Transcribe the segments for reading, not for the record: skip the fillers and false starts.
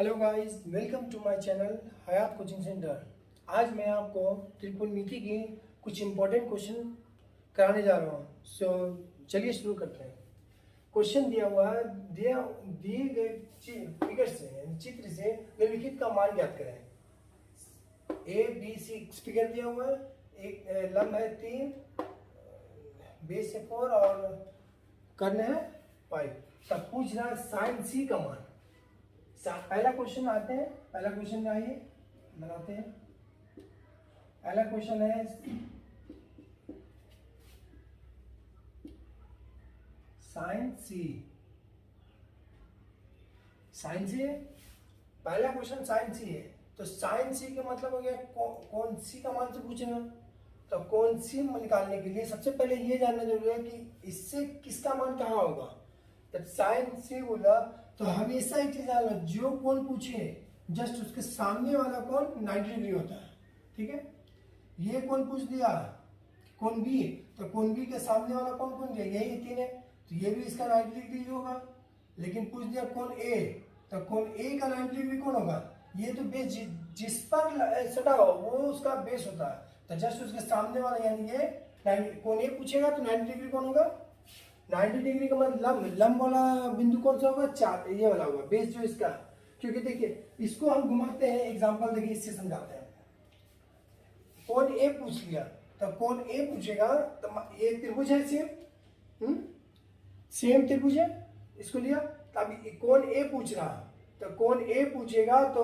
Hello guys, welcome to my channel Hayat coaching centre. आज मैं आपको त्रिकोणमिति की कुछ इंपॉर्टेंट क्वेश्चन कराने जा रहा हूँ। चलिए शुरू करते हैं। क्वेश्चन दिया हुआ है, दिए गए फिगर से चित्र से निम्नलिखित का मान ज्ञात करें। ए बी सी फिगर दिया हुआ है, एक लंब है 3, बेस है 4 और कर्ण है 5। तब पूछ रहा है साइन सी का मान। पहला क्वेश्चन आते हैं, पहला क्वेश्चन आइए बनाते हैं। पहला क्वेश्चन है साइन सी। साइन सी है, पहला क्वेश्चन साइन सी है, तो साइन सी का मतलब हो गया कौन सी का मान से पूछेगा। तो कौन सी निकालने के लिए सबसे पहले ये जानना जरूरी है कि इससे किसका मान कहाँ होगा। जब साइन सी बोला तो हमेशा एक चीज जानना, जो कोण पूछे जस्ट उसके सामने वाला कोण 90 डिग्री होता है। ठीक है, ये कोण पूछ दिया कोण बी, तो कोण बी के सामने वाला कोण कौन दिया, यही 3 है, तो ये भी इसका 90 डिग्री होगा। लेकिन पूछ दिया कोण ए, तो कोण ए का 90 डिग्री कौन होगा, ये तो बेस जिस पर सटा हो वो उसका बेस होता है। तो जस्ट उसके सामने वाला यानी ये कोण ए पूछेगा तो 90 डिग्री कौन होगा, 90 डिग्री का मतलब लंब वाला बिंदु कौन सा होगा, 4, ये वाला होगा बेस जो इसका। क्योंकि देखिए इसको हम घुमाते हैं, एग्जांपल देखिए इससे समझाते हैं। कोण ए पूछ लिया, तो कोण ए पूछेगा तो ये त्रिभुज है सेम त्रिभुज है, इसको लिया। तो अब कोण ए पूछ रहा, तो कोण ए पूछेगा तो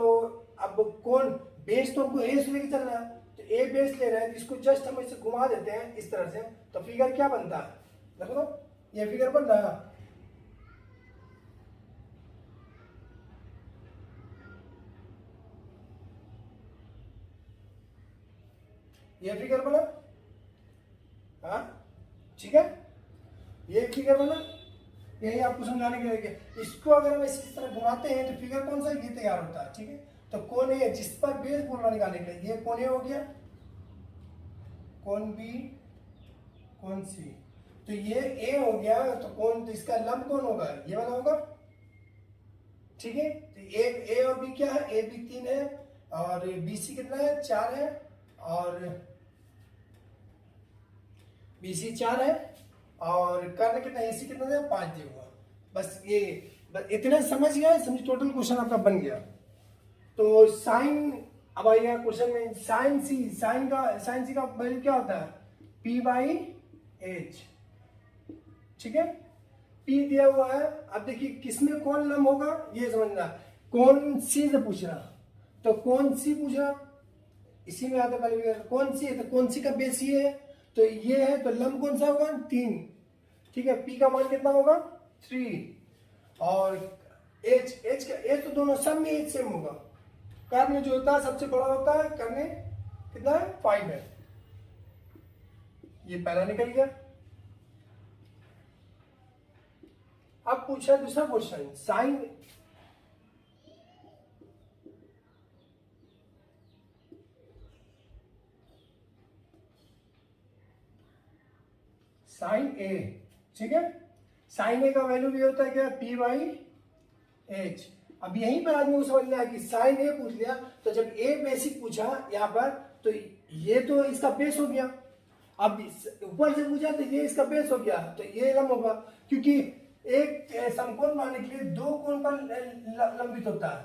अब कोण बेस तो हमको ए से लेके चलना है, तो ए बेस ले रहे हैं, तो इसको जस्ट हम इसे घुमा देते हैं इस तरह से। तो फिगर क्या बनता है, देखो ये फिगर बन रहा है। ये फिगर बना, हाँ ठीक है, ये फिगर बना। यही आपको समझाने के लिए, इसको अगर हम इस तरह घुमाते हैं तो फिगर कौन सा ये तैयार होता है। ठीक है, तो कोण ए जिस पर बेस बोल रहा निकालने के लिए, ये कोण ए हो गया, कोण बी, कोण सी, तो ये ए हो गया। तो कौन, तो इसका लंब कौन होगा, ये वाला होगा। ठीक है, तो ए और बी क्या है, ए बी 3 है और बी सी कितना है 4 है और बी सी 4 है और कर्ण कितना ए सी कितना है 5 दिया हुआ। बस ये इतना समझ गया, समझ टोटल क्वेश्चन आपका बन गया। तो साइन, अब आइएगा क्वेश्चन में, साइन सी का वैल्यू क्या होता है, P/H। ठीक है, P दिया हुआ है। अब देखिए किसमें कौन लंब होगा ये समझना, कौन सी से पूछ रहा, तो कौन सी पूछ रहा, इसी में आता पहले कौन सी है, तो कौन सी का बेस ये है, तो ये है, तो लंब कौन सा होगा 3। ठीक है, P का मान कितना होगा 3 और H तो दोनों सब में H सेम होगा। कर्ण जो होता है सबसे बड़ा होता है, कर्ण कितना है 5 है। ये पहला निकल गया। अब पूछा दूसरा क्वेश्चन, साइन ए। ठीक है, साइन ए का वैल्यू भी होता है क्या, P/H। अब यहीं पर आदमी को समझना है कि साइन ए पूछ लिया, तो जब ए बेसिक पूछा यहाँ पर, तो ये तो इसका बेस हो गया। अब ऊपर से पूछा तो ये इसका बेस हो गया, तो ये लंब होगा। क्योंकि एक समकोण बनाने के लिए दो कोण पर लंबित होता है।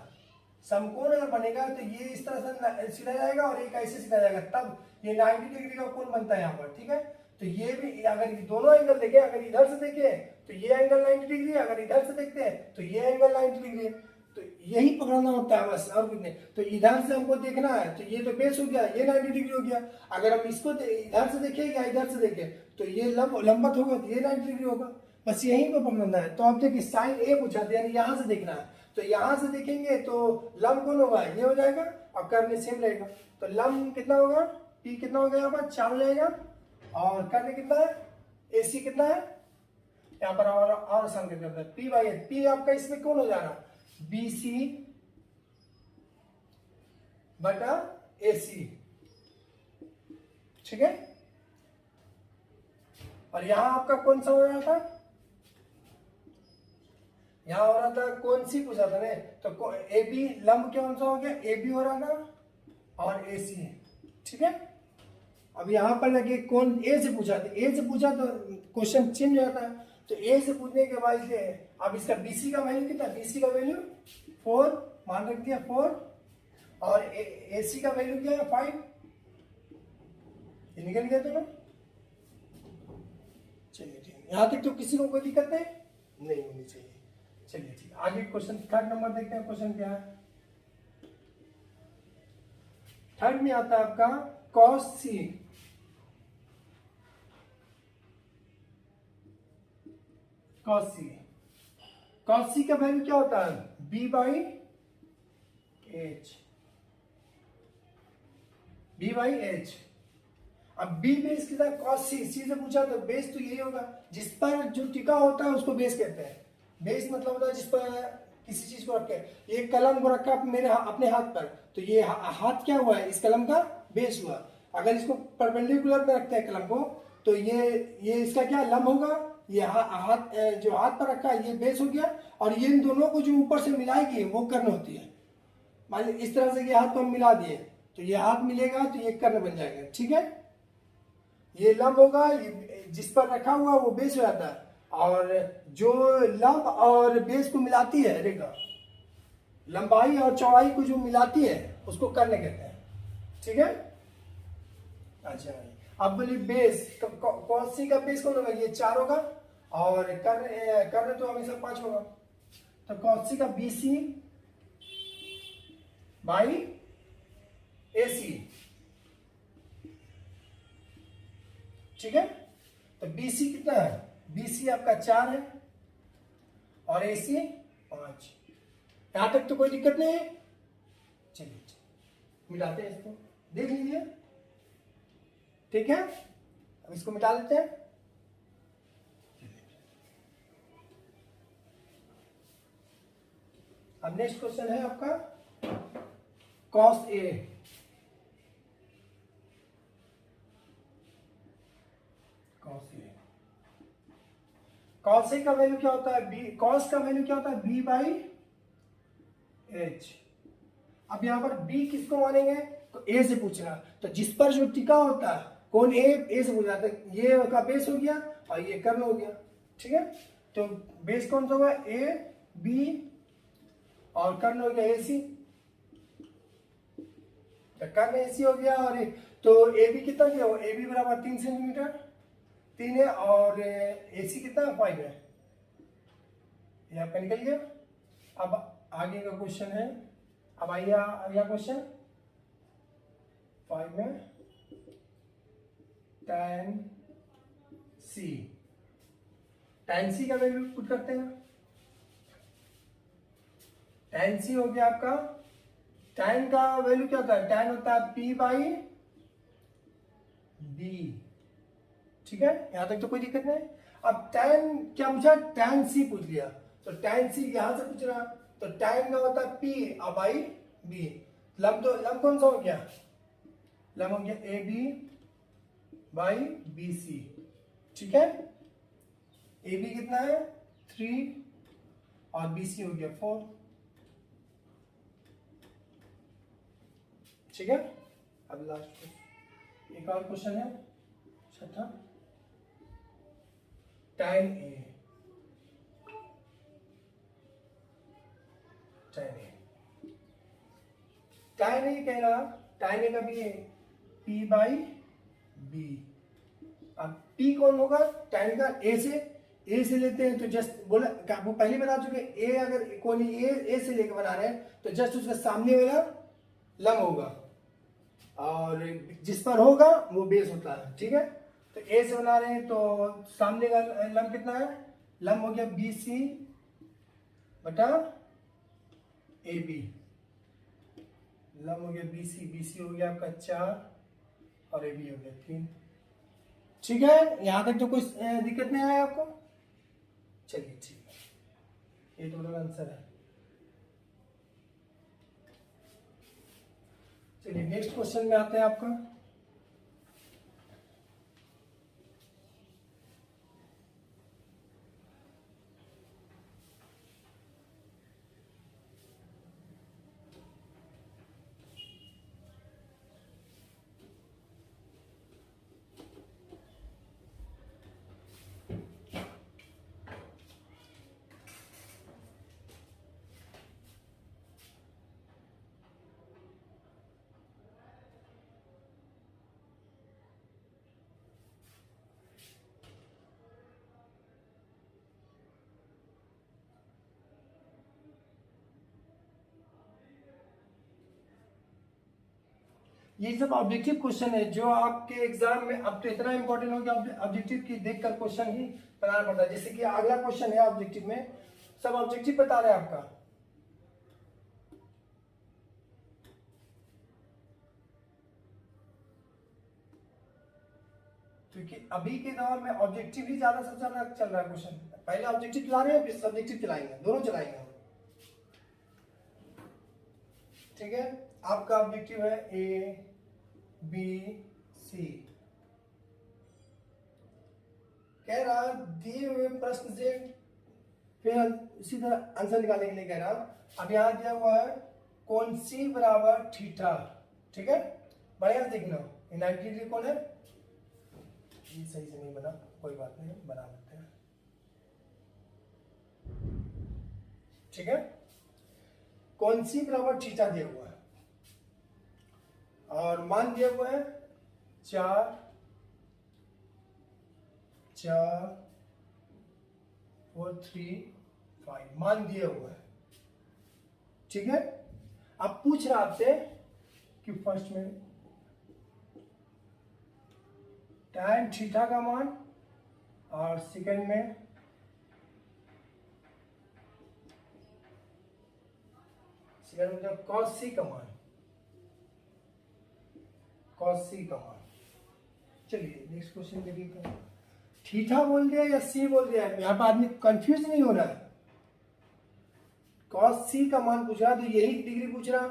समकोण अगर बनेगा तो ये इस तरह से सीधा जाएगा और एक ऐसे सीधा जाएगा, तब ये 90 डिग्री का कोण बनता है यहाँ पर। ठीक है, तो ये भी अगर दोनों एंगल देखें, अगर इधर से देखें तो ये एंगल 90 डिग्री है, अगर इधर से देखते हैं तो ये एंगल 90 डिग्री है। तो यही पकड़ना होता है बस, और कुछ नहीं। तो इधर से हमको देखना है, तो ये तो बेस हो गया, ये 90 डिग्री हो गया। अगर हम इसको इधर से देखें या इधर से देखें तो ये लंबवत होगा, तो ये 90 डिग्री होगा। बस यहीं पर पकड़ना है। तो आप देखिए साइन ए पूछा था, यानी यहाँ से देखना है, तो यहाँ से देखेंगे तो लंब कौन होगा, ये हो जाएगा और कर्ण सेम रहेगा। तो लंब कितना होगा, P कितना हो गया, यहाँ पर 4 हो जाएगा और कर्ण कितना है, AC कितना है यहाँ पर, और आसान करके होता है P/H। P आपका इसमें कौन हो जाएगा, BC बटा AC। ठीक है, और यहां आपका कौन सा हो रहा था, यहाँ हो रहा था कौन सी पूछा था ने, तो ए बी लंब कौन सा हो गया, ए बी हो रहा था और ए सी, ठीक है। अब यहाँ पर लगे कौन ए से पूछा था, ए से पूछा तो क्वेश्चन चेंज हो जाता है। तो ए से पूछने के बाद से अब इसका बीसी का वैल्यू कितना, बीसी का वैल्यू 4 मान रख दिया 4, और एसी का वैल्यू क्या है 5, ये निकल गया तो ना। चलिए ठीक है, यहाँ तक तो किसी को कोई दिक्कत नहीं होनी चाहिए। चलिए ठीक है, आगे क्वेश्चन थर्ड नंबर देखते हैं। क्वेश्चन क्या है, थर्ड में आता है आपका cos c, cos c का वैल्यू क्या होता है, b बाई एच। अब b बेस कितना, cos c से पूछा तो बेस तो यही होगा, जिस पर जो टिका होता है उसको बेस कहते हैं। बेस मतलब होता है जिस पर किसी चीज को रखे, ये कलम को रखा मेरे अपने हाथ पर, तो ये हाथ क्या हुआ है, इस कलम का बेस हुआ। अगर इसको परपेंडिकुलर में रखते हैं कलम को, तो ये इसका क्या लंब होगा, ये हाथ जो हाथ पर रखा है ये बेस हो गया, और ये इन दोनों को जो ऊपर से मिलाएगी वो कर्ण होती है। मान लीजिए इस तरह से ये हाथ को हम मिला दिए, तो ये हाथ मिलेगा तो ये कर्ण बन जाएगा, ठीक है। ये लंब होगा, जिस पर रखा हुआ वो बेस हो जाता है, और जो लंब और बेस को मिलाती है रेखा, लंबाई और चौड़ाई को जो मिलाती है उसको कर्ण कहते हैं, ठीक है। अच्छा, अब बोलिए बेस, cos c का बेस कौन होगा, ये 4 होगा, और कर्ण तो हमेशा 5 होगा। तो cos c का BC बाई AC, ठीक है। तो BC कितना है, BC आपका 4 है और AC 5। यहां तक तो कोई दिक्कत नहीं है। चलिए मिलाते हैं इसको, देख लीजिए, ठीक है। अब इसको मिटा लेते हैं। अब नेक्स्ट क्वेश्चन है आपका cos A, cos A का वैल्यू क्या होता है, b, cos का वैल्यू क्या होता है, b बाई एच। अब यहां पर b किसको मानेंगे, तो a से पूछ रहा, तो जिस पर जो टिका होता है कौन, a से पूछ रहा था, ये का बेस हो गया और ये कर्ण हो गया, ठीक है। तो बेस कौन सा हुआ, a b, और कर्ण हो गया AC, तो कर्ण AC हो गया। और तो AB कितना गया, AB बराबर 3 सेंटीमीटर 3 है, और AC कितना 5 है, ये आपका निकल गया। अब आगे का क्वेश्चन है, अब आइए अगला क्वेश्चन 5 में tan C का वैल्यू पुट करते हैं। tan C हो गया आपका, tan का वैल्यू क्या होता है, tan होता है P बाई B, ठीक है। यहां तक तो कोई दिक्कत नहीं। अब tan क्या पूछा, tan C पूछ लिया, तो tan C यहां से पूछ रहा, तो tan का होता है P बाई B। लंब कौन सा हो गया, लंब हो गया AB बाई BC, ठीक है। AB कितना है 3 और BC हो गया 4, ठीक है। अब लास्ट एक और क्वेश्चन है छठा, tan A कह रहा, tan A का भी है P बाई B। अब P कौन होगा, tan का A से लेते हैं, तो जस्ट बोला वो पहले बता चुके, A अगर कोई A से लेकर बना रहे हैं तो जस्ट उसका सामने वाला लंब होगा, और जिस पर होगा वो बेस होता है, ठीक है। तो A से बना रहे हैं तो सामने का लंब कितना है, लंब हो गया BC बटा AB, लंब हो गया BC हो गया आपका 4 और AB हो गया 3, ठीक है। यहां तक तो कोई दिक्कत नहीं आया आपको, चलिए ठीक है, ये तो मेरा आंसर है। चलिए नेक्स्ट क्वेश्चन में आते हैं आपका, ये सब ऑब्जेक्टिव क्वेश्चन है जो आपके एग्जाम में अब तो इतना इंपॉर्टेंट हो गया, ऑब्जेक्टिव की देखकर क्वेश्चन ही बनाना पड़ता है। जैसे कि अगला क्वेश्चन है ऑब्जेक्टिव में, सब ऑब्जेक्टिव बता रहे हैं आपका। क्योंकि अभी के दौर में ऑब्जेक्टिव ही ज्यादा सबसे ज्यादा चल रहा है क्वेश्चन। पहले ऑब्जेक्टिव चला रहे हैं, फिर सब्जेक्टिव चलाएंगे, दोनों चलाएंगे। ठीक है, आपका ऑब्जेक्टिव है ए बी सी। कह रहा दिए हुए प्रश्न से फिर इसी तरह आंसर निकालने के लिए कह रहा। अब यहां दिया हुआ है कौन सी बराबर थीटा। ठीक है, बढ़िया देख लो। 90 डिग्री कौन है, ये सही से नहीं बना, कोई बात नहीं, बना लेते हैं। ठीक है, कौन सी बराबर थीटा दिया हुआ है और मान दिया हुआ है 4 4 4 3 5 मान दिया हुआ है। ठीक है, अब पूछ रहा आपसे कि फर्स्ट में tan थीटा का मान और सेकंड में मतलब cos c का मान, cos c का मान। चलिए नेक्स्ट क्वेश्चन देखिए, थीटा बोल दिया या c बोल दिया, यहाँ पर आदमी कंफ्यूज नहीं हो रहा है। cos c का मान पूछ रहा तो यही डिग्री पूछ रहा,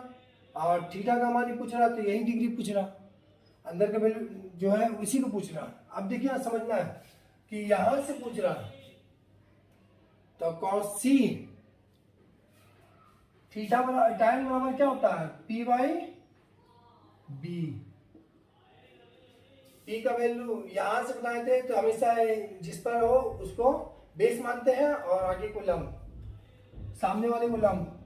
और थीटा का मान ही पूछ रहा तो यही डिग्री पूछ रहा, अंदर का वैल्यू जो है उसी को पूछ रहा। अब देखिए समझना है कि यहां से पूछ रहा तो cos c थीटा tan बराबर क्या होता है p बाई बी। p का वैल्यू यहां से बताए थे तो हमेशा जिस पर हो उसको बेस मानते हैं और आगे को लंब, सामने वाले को लंब।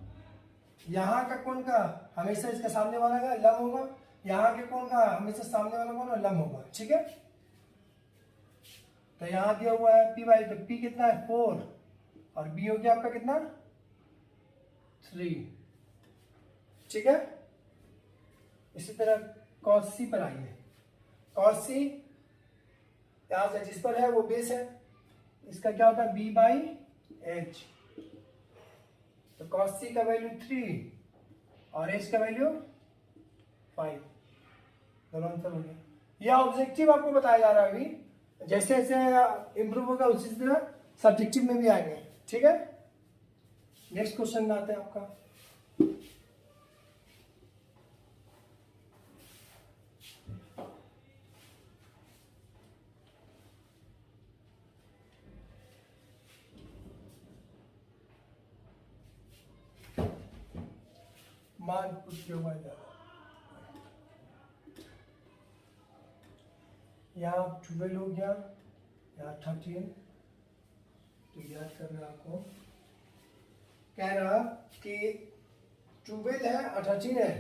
यहाँ का कोण का हमेशा इसका सामने वाला का लंब होगा, यहाँ के कोण का हमेशा सामने वाला कोण लंब होगा। ठीक है, तो यहाँ दिया हुआ है p बाई, तो p कितना है 4 और b हो गया आपका कितना 3। ठीक है, इसी तरह cos c पर आइए। cos c यहां से जिस पर है वो बेस है, इसका क्या होता है b बाई एच। तो cos c का वैल्यू 3 और h का वैल्यू 5, दोनों आंसर हो गया। यह ऑब्जेक्टिव आपको बताया जा रहा है। अभी जैसे जैसे इंप्रूव होगा उसी तरह सब्जेक्टिव में भी आएंगे। ठीक है, नेक्स्ट क्वेश्चन में आते हैं आपका। मान पूछ हुआ है यहाँ 12 हो गया, यहाँ 13, तो याद करना आपको। कह रहा कि 12 है और 13 है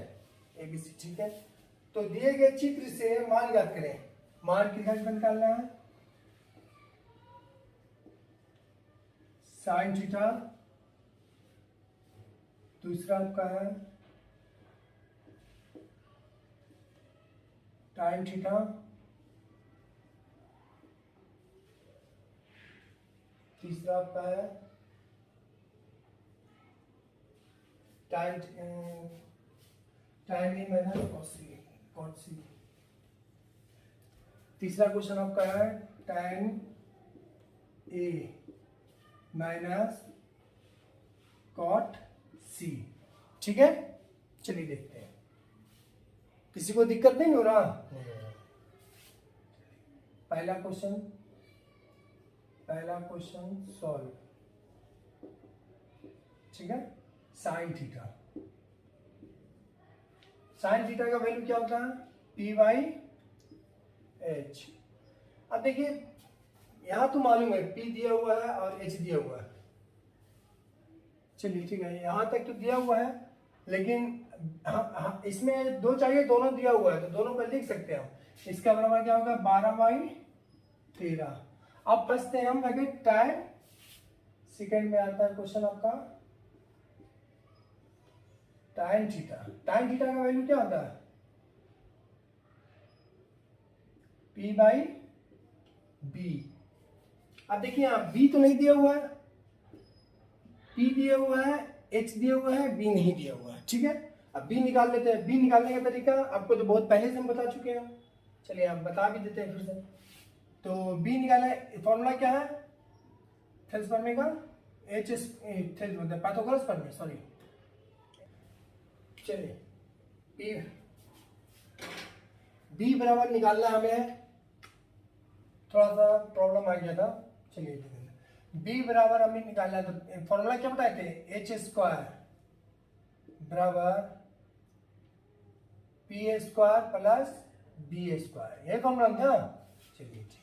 ABC। ठीक है, तो दिए गए चित्र से मान याद करें। मान कितना निकालना है, साइन थीटा, दूसरा आपका है टाइन थीटा, तीसरा आपका है टाइन टाइन ए माइनस कॉट सी। तीसरा क्वेश्चन आपका है टाइन ए माइनस कॉट सी। ठीक है, चलिए देखते हैं किसी को दिक्कत नहीं हो रहा। पहला क्वेश्चन सॉल्व। ठीक है, साइन थीटा, साइन थीटा का वैल्यू क्या होता है p बाई एच। अब देखिए यहां तो मालूम है p दिया हुआ है और h दिया हुआ है। चलिए ठीक है, यहां तक तो दिया हुआ है, लेकिन इसमें दो चाहिए, दोनों दिया हुआ है तो दोनों पर लिख सकते हैं हम। इसका बराबर क्या होगा 12 बाई 13। अब बचते हैं हम लगे टाइम, सेकेंड में आता है क्वेश्चन आपका टाइन थीटा। टाइन थीटा का वैल्यू क्या होता है P बाई B। अब देखिए यहाँ B तो नहीं दिया हुआ है, P दिया हुआ है, H दिया हुआ है, B नहीं दिया हुआ है, ठीक है। अब B निकाल लेते हैं। B निकालने का तरीका आपको तो बहुत पहले से हम बता चुके हैं, चलिए आप बता भी देते हैं फिर से। तो B निकाला, फॉर्मूला क्या है थेल्स प्रमेय का, पाइथागोरस प्रमेय, सॉरी। चलिए B बराबर निकालना हमें, थोड़ा सा प्रॉब्लम आ गया था, चलिए B बराबर हमें निकालना है। तो फॉर्मूला क्या बताए थे, H स्क्वायर बराबर P square plus B square, यही फॉर्मूला था। चलिए ठीक,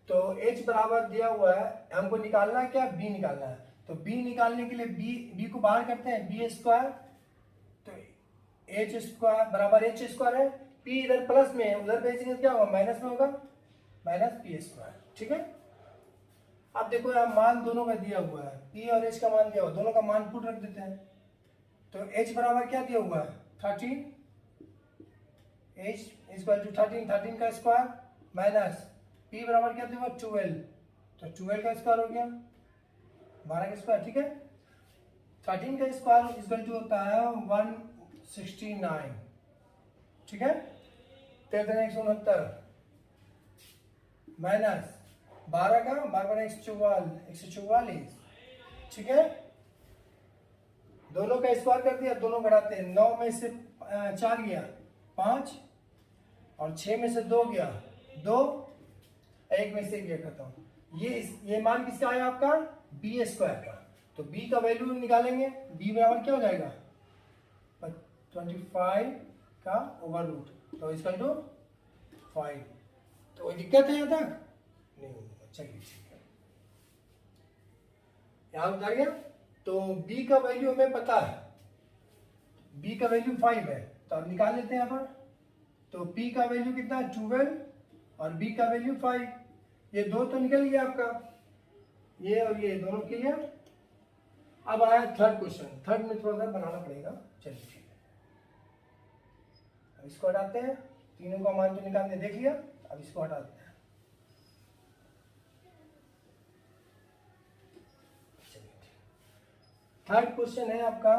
तो H बराबर दिया हुआ है, हमको निकालना है क्या, B निकालना है। तो B निकालने के लिए B को बाहर करते हैं, B स्क्वायर, तो H स्क्वायर बराबर H स्क्वायर है, P इधर प्लस में है, उधर भेजेंगे क्या होगा, माइनस में होगा, माइनस P स्क्वायर, ठीक है। अब देखो यहाँ मान दोनों का दिया हुआ है, P और H का मान दिया हुआ, दोनों का मान पुट रख देते हैं। तो H बराबर क्या दिया हुआ है, 13, H इक्वल टू 13, 13 का स्क्वायर माइनस P बराबर क्या दिया हुआ, 12, तो 12 का स्क्वायर हो गया 12 का स्क्वायर, ठीक है। 13 का स्क्वायर इक्वल टू होता है 169, ठीक है। 13 माइनस 12 का 144, ठीक है। दोनों का स्क्वायर कर दिया, दोनों घटाते हैं, 9 में से 4 गया 5, और 6 में से 2 गया 2, 1 में से गया खत्म। ये मान किसका आया आपका, B स्क्वायर का। तो B का वैल्यू निकालेंगे, B बराबर क्या हो जाएगा 25 का ओवर रूट, तो इसका टू 5। तो कोई दिक्कत है यहाँ तक नहीं, चलिए ठीक है, यहाँ उतर गया। तो B का वैल्यू हमें पता है, B का वैल्यू 5 है, तो अब निकाल लेते हैं यहाँ पर। तो P का वैल्यू कितना है 12 और B का वैल्यू 5, ये दो तो निकल गया आपका, ये और ये दोनों क्लियर। अब आया थर्ड क्वेश्चन, थर्ड में थोड़ा सा बनाना पड़ेगा, चलिए ठीक है। अब इसको हटाते हैं, तीनों का मान तो निकालने देख लिया, अब इसको हटाते हैं। थर्ड क्वेश्चन है आपका,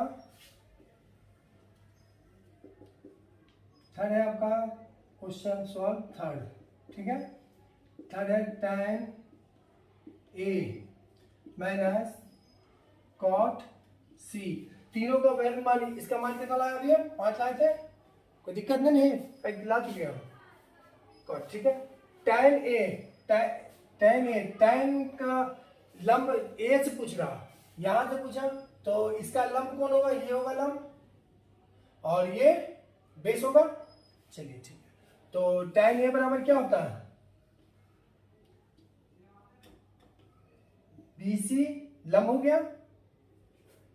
थर्ड है आपका क्वेश्चन सॉल्व थर्ड, ठीक है। थर्ड है tan A minus cot C, तीनों का वैल्यू मान, इसका मान कितना लाया अभी, 5 लाए थे, कोई दिक्कत नहीं है, ला चुके हैं cot, ठीक है। tan A tan का लंब A से पूछ रहा, यहां से पूछा, तो इसका लंब कौन होगा, ये होगा लंब, और ये बेस होगा, चलिए ठीक है। तो tan A बराबर क्या होता है, BC लंब हो गया,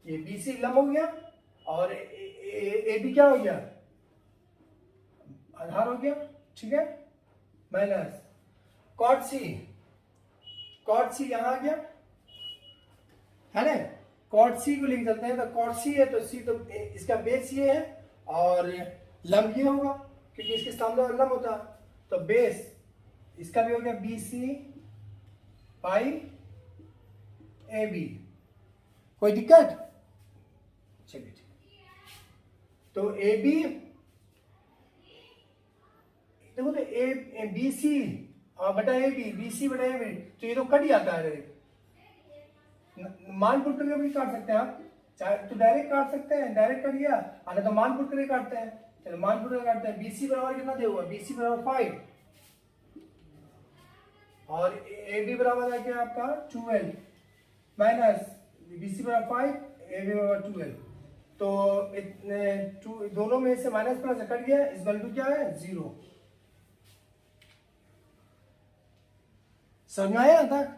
ये BC लंब हो गया, और AB क्या हो गया, आधार हो गया, ठीक है, माइनस cot C यहां आ गया, है ना। cot C को लिख सकते हैं, तो cot C है तो C, तो इसका बेस ये है और लंब ये होगा, क्योंकि इसके सामने लंब होता है, तो बेस इसका भी हो गया BC पाई AB, कोई दिक्कत, चलिए ठीक। तो AB देखो, तो BC बटा AB, BC बटा AB, तो ये तो कट जाता है, मान पुट करके भी काट सकते हैं आप, चाहे तो डायरेक्ट काट सकते हैं, डायरेक्ट कट गया, अरे तो मान पुट करके काटते हैं, चलो मान पुट करके काटते हैं। BC बराबर कितना दिया हुआ, BC बराबर 5, और AB बराबर है क्या आपका 12, माइनस BC बराबर 5, AB बराबर 12, तो इतने दोनों में से माइनस प्लस कट गया, इस वैल्यू क्या है 0। समझ में आया तक,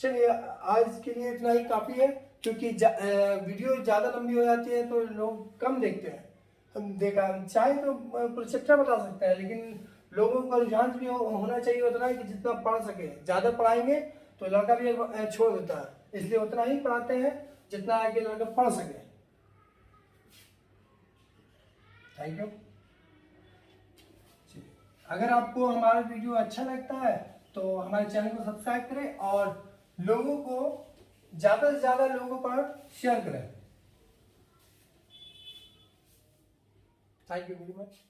चलिए आज के लिए इतना ही काफी है, क्योंकि वीडियो ज्यादा लंबी हो जाती है तो लोग कम देखते हैं। हम देखा चाहे तो प्रोजेक्टर बता सकते हैं, लेकिन लोगों का रुझान भी होना चाहिए उतना कि जितना पढ़ सके, ज्यादा पढ़ाएंगे तो लड़का भी छोड़ देता है, इसलिए उतना ही पढ़ाते हैं जितना आगे लड़का पढ़ सके। Thank you. अगर आपको हमारा वीडियो अच्छा लगता है तो हमारे चैनल को सब्सक्राइब करें और लोगों को ज़्यादा से ज़्यादा लोगों पर शेयर करें। Thank you very much.